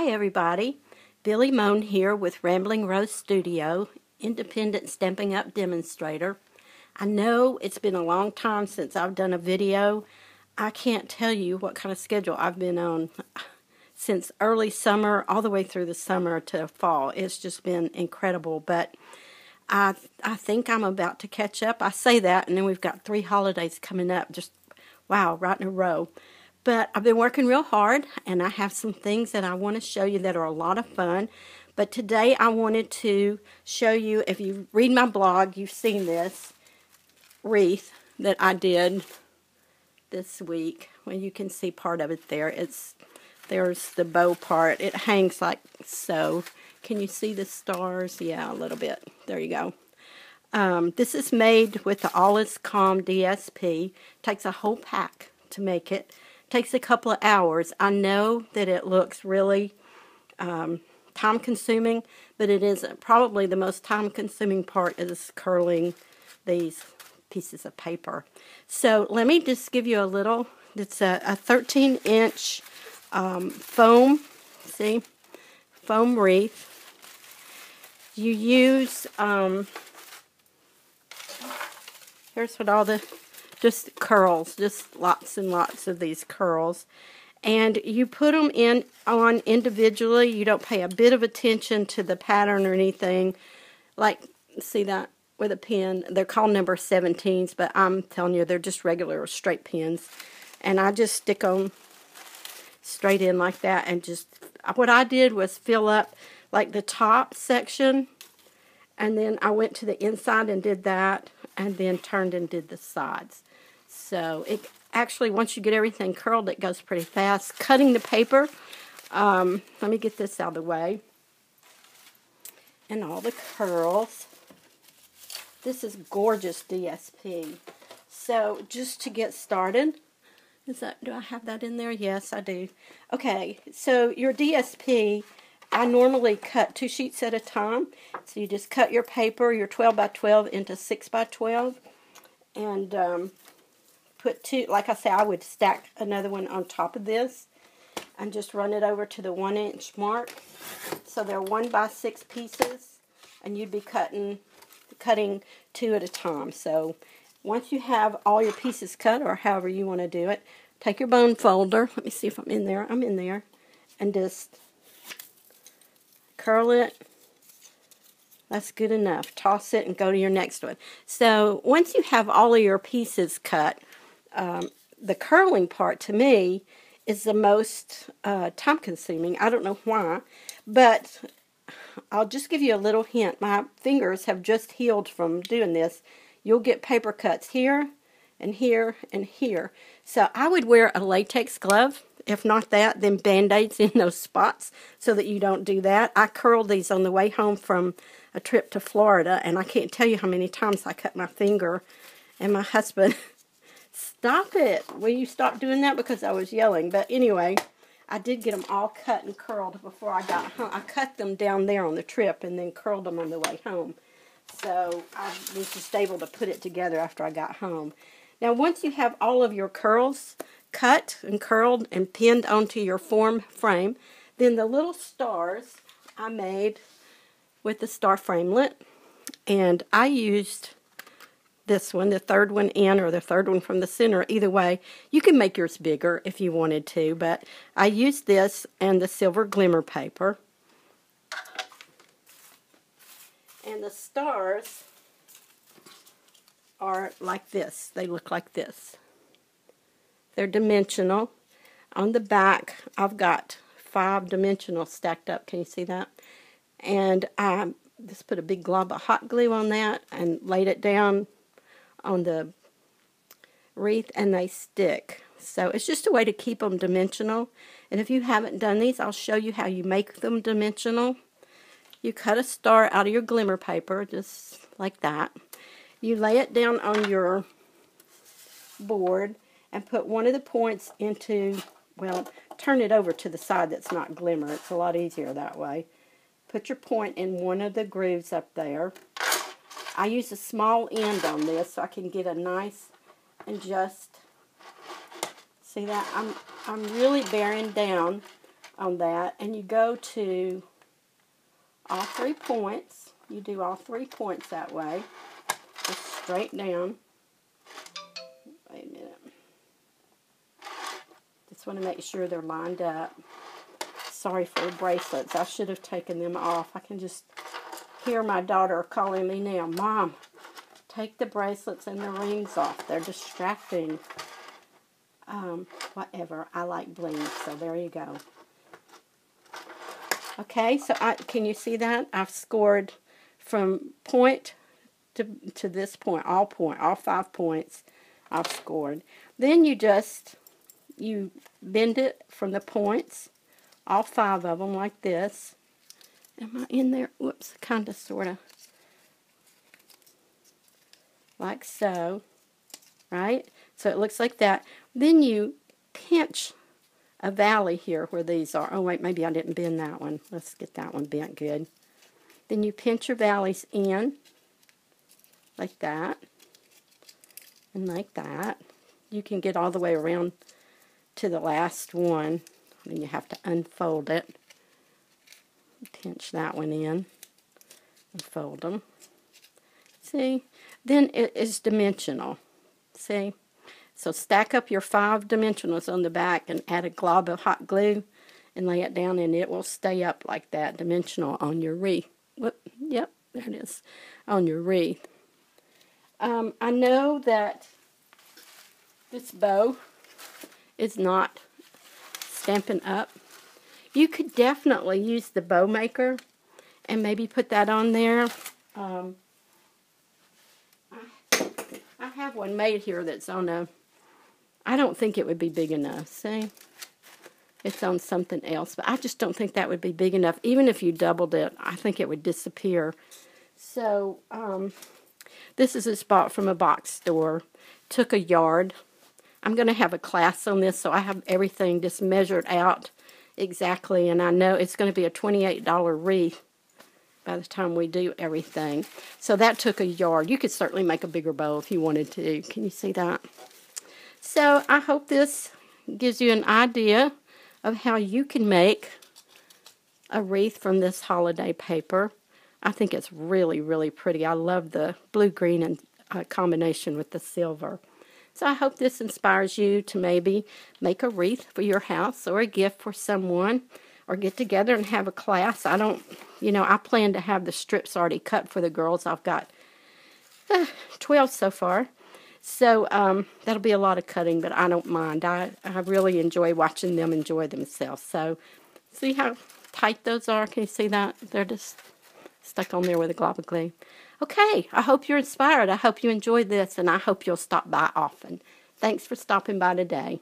Hi everybody, Billy Moan here with Rambling Rose Studio, independent Stampin' Up! Demonstrator. I know it's been a long time since I've done a video. I can't tell you what kind of schedule I've been on since early summer all the way through the summer to fall. It's just been incredible, but I think I'm about to catch up. I say that, and then we've got 3 holidays coming up, just wow, right in a row. But I've been working real hard, and I have some things that I want to show you that are a lot of fun. But today I wanted to show you, if you read my blog, you've seen this wreath that I did this week. Well, you can see part of it there. There's the bow part. It hangs like so. Can you see the stars? Yeah, a little bit. There you go. This is made with the All Is Calm DSP. Takes a whole pack to make it. Takes a couple of hours. I know that it looks really time-consuming, but it is probably the most time-consuming part is curling these pieces of paper. So let me just give you a little. It's a 13-inch foam. See, foam wreath. You use here's what all the just curls, just lots and lots of these curls. And you put them on individually. You don't pay a bit of attention to the pattern or anything. Like, see that with a pen? They're called number 17s, but I'm telling you, they're just regular straight pens. And I just stick them straight in like that. And just, what I did was fill up like the top section. And then I went to the inside and did that. And then turned and did the sides. So it actually, once you get everything curled, it goes pretty fast. Cutting the paper, let me get this out of the way. And all the curls. This is gorgeous DSP. So just to get started, do I have that in there? Yes, I do. Okay, so your DSP, I normally cut 2 sheets at a time. So you just cut your paper, your 12 by 12 into 6 by 12. And put 2, like I say, I would stack another one on top of this. And just run it over to the 1-inch mark. So they're 1 by 6 pieces. And you'd be cutting 2 at a time. So once you have all your pieces cut, or however you want to do it, take your bone folder. Let me see if I'm in there. I'm in there. And just curl it. That's good enough. Toss it and go to your next one. So once you have all of your pieces cut, the curling part to me is the most time-consuming. I don't know why, but I'll just give you a little hint. My fingers have just healed from doing this. You'll get paper cuts here and here and here. So I would wear a latex glove. If not that, then Band-Aids in those spots so that you don't do that. I curled these on the way home from a trip to Florida, and I can't tell you how many times I cut my finger. And my husband, stop it. Will you stop doing that? Because I was yelling. But anyway, I did get them all cut and curled before I got home. I cut them down there on the trip and then curled them on the way home. So I was just able to put it together after I got home. Now, once you have all of your curls cut and curled and pinned onto your form frame, then the little stars I made with the star framelit, and I used this one, the third one in or the third one from the center. Either way, you can make yours bigger if you wanted to, but I used this and the silver glimmer paper. And the stars are like this. They look like this. They're dimensional. On the back, I've got 5 dimensional stacked up. Can you see that? And I just put a big glob of hot glue on that and laid it down on the wreath, and they stick. So it's just a way to keep them dimensional. And if you haven't done these, I'll show you how you make them dimensional. You cut a star out of your glimmer paper, just like that. You lay it down on your board and put one of the points into, well, turn it over to the side that's not glimmer. It's a lot easier that way. Put your point in one of the grooves up there. I use a small end on this so I can get a nice and just, see that? I'm really bearing down on that, and you go to all 3 points. You do all 3 points that way, just straight down. Wait a minute. Just want to make sure they're lined up. Sorry for the bracelets. I should have taken them off. I can just hear my daughter calling me now. Mom, take the bracelets and the rings off. They're distracting. Whatever. I like bling, so there you go. Okay, so can you see that? I've scored from point to this point, all 5 points I've scored. Then you bend it from the points, all 5 of them like this. Am I in there? Whoops, kind of, sort of. Like so, right? So it looks like that. Then you pinch a valley here where these are. Oh, wait, maybe I didn't bend that one. Let's get that one bent good. Then you pinch your valleys in like that and like that. You can get all the way around to the last one. Then you have to unfold it. Pinch that one in and fold them. See? Then it is dimensional. See? So stack up your 5 dimensionals on the back and add a glob of hot glue and lay it down, and it will stay up like that, dimensional, on your wreath. Whoop, yep, there it is, on your wreath. I know that this bow is not Stampin' Up. You could definitely use the bow maker and maybe put that on there. I have one made here that's on a, I don't think it would be big enough, see? It's on something else, but I just don't think that would be big enough. Even if you doubled it, I think it would disappear. So, this is bought from a box store. Took a yard. I'm going to have a class on this, so I have everything just measured out exactly, and I know it's going to be a $28 wreath by the time we do everything. So that took a yard. You could certainly make a bigger bow if you wanted to. Can you see that? So I hope this gives you an idea of how you can make a wreath from this holiday paper. I think it's really, really pretty. I love the blue-green and combination with the silver. So I hope this inspires you to maybe make a wreath for your house or a gift for someone, or get together and have a class. I plan to have the strips already cut for the girls. I've got 12 so far. So that'll be a lot of cutting, but I don't mind. I really enjoy watching them enjoy themselves. So see how tight those are? Can you see that? They're just stuck on there with a glob of glue. Okay, I hope you're inspired. I hope you enjoyed this, and I hope you'll stop by often. Thanks for stopping by today.